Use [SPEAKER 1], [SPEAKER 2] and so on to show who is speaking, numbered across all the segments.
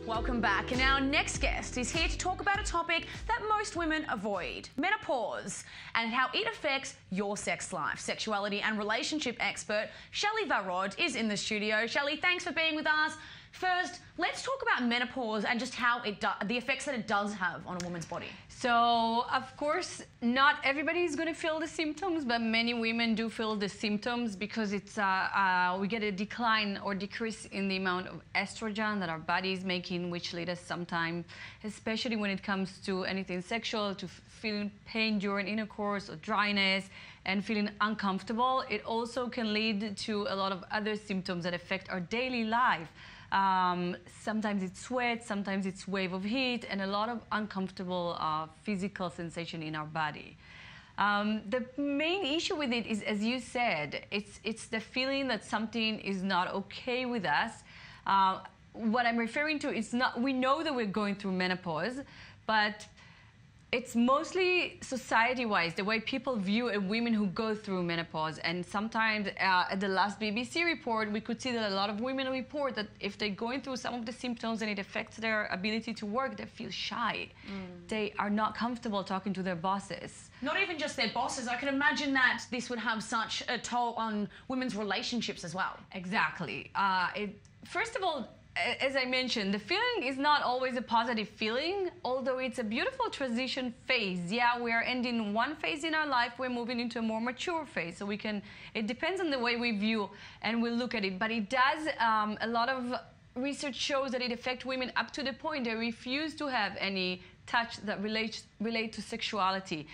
[SPEAKER 1] Welcome back. And our next guest is here to talk about a topic that most women avoid, menopause, and how it affects your sex life. Sexuality and relationship expert Shelly is in the studio. Shelly, thanks for being with us. First, let's talk about menopause and just how the effects that it does have on a woman's body.
[SPEAKER 2] So, of course, not everybody is going to feel the symptoms, but many women do feel the symptoms because it's we get a decline or decrease in the amount of estrogen that our body is making, which leads us sometimes, especially when it comes to anything sexual, to feeling pain during intercourse or dryness and feeling uncomfortable. It also can lead to a lot of other symptoms that affect our daily life. Sometimes it's sweat, sometimes it's wave of heat, and a lot of uncomfortable physical sensation in our body. The main issue with it is, as you said, it's the feeling that something is not okay with us. What I'm referring to is not, we know that we're going through menopause, but it's mostly society-wise, the way people view women who go through menopause. And sometimes at the last BBC report, we could see that a lot of women report that if they're going through some of the symptoms and it affects their ability to work, they feel shy. They are not comfortable talking to their bosses.
[SPEAKER 1] Not even just their bosses. I can imagine that this would have such a toll on women's relationships as well.
[SPEAKER 2] Exactly. First of all, as I mentioned, the feeling is not always a positive feeling, although it's a beautiful transition phase. Yeah, we are ending one phase in our life, we're moving into a more mature phase. So it depends on the way we view and we look at it. But it does, a lot of research shows that it affects women up to the point they refuse to have any touch that relate to sexuality.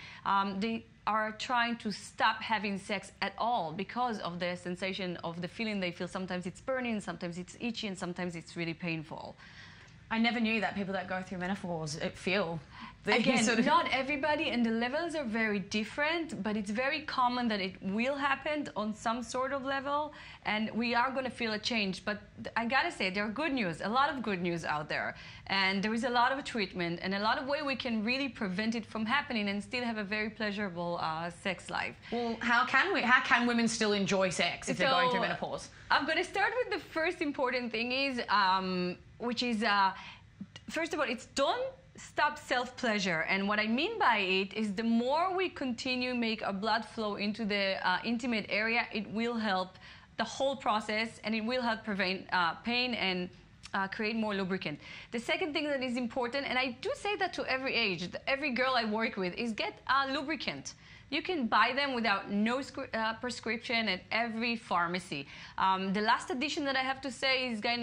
[SPEAKER 2] They are trying to stop having sex at all because of the sensation of the feeling they feel. Sometimes it's burning, sometimes it's itchy, and sometimes it's really painful.
[SPEAKER 1] I never knew that people that go through menopause feel.
[SPEAKER 2] Again, not everybody, and the levels are very different, but it's very common that it will happen on some sort of level, and we are going to feel a change. But I gotta say, there are good news, a lot of good news out there, and there is a lot of treatment and a lot of way we can really prevent it from happening and still have a very pleasurable sex life.
[SPEAKER 1] Well, how can women still enjoy sex if they're going through menopause?
[SPEAKER 2] I'm going to start with the first important thing is, which is, first of all, it's don't stop self-pleasure. And what I mean by it is the more we continue make our blood flow into the intimate area, it will help the whole process and it will help prevent pain and create more lubricant. The second thing that is important, and I do say that to every age, every girl I work with, is get a lubricant. You can buy them without no prescription at every pharmacy. The last addition that I have to say is the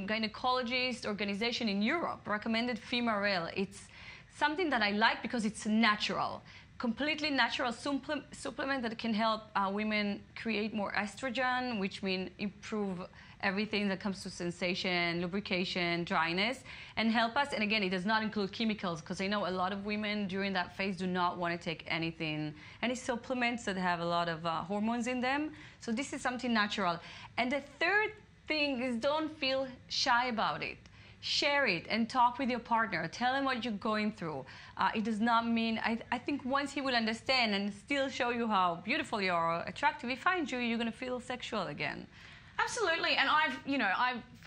[SPEAKER 2] gynecologist organization in Europe recommended Femarel. It's something that I like because it's natural, completely natural supplement that can help women create more estrogen, which means improve everything that comes to sensation, lubrication, dryness, and help us. And again, it does not include chemicals, because I know a lot of women during that phase do not want to take any supplements that have a lot of hormones in them. So this is something natural. And the third thing is don't feel shy about it. Share it and talk with your partner. Tell him what you're going through. It does not mean, I think once he will understand and still show you how beautiful you are, attractive he finds you, you're going to feel sexual again.
[SPEAKER 1] Absolutely. And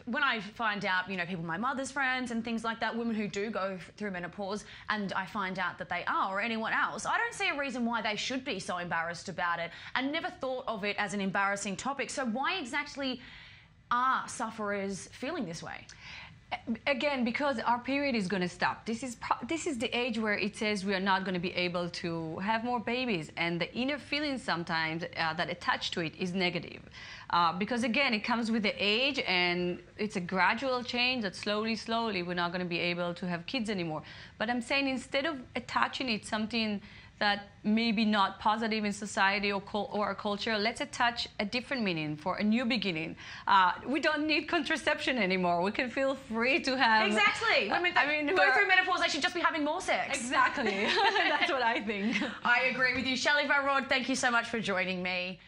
[SPEAKER 1] when I find out, people, my mother's friends and things like that, women who do go through menopause, and I find out that they are, or anyone else, I don't see a reason why they should be so embarrassed about it, and never thought of it as an embarrassing topic. So why exactly are sufferers feeling this way?
[SPEAKER 2] Again, because our period is going to stop. This is the age where it says we are not going to be able to have more babies, and the inner feeling sometimes that attach to it is negative. Because again, it comes with the age, and it's a gradual change that slowly we're not going to be able to have kids anymore. But I'm saying instead of attaching it something that maybe not positive in society or our culture, let's attach a different meaning for a new beginning. We don't need contraception anymore. We can feel free to have...
[SPEAKER 1] Exactly. Women go through menopause, they should just be having more sex.
[SPEAKER 2] Exactly. That's what I think.
[SPEAKER 1] I agree with you. Shelly, thank you so much for joining me.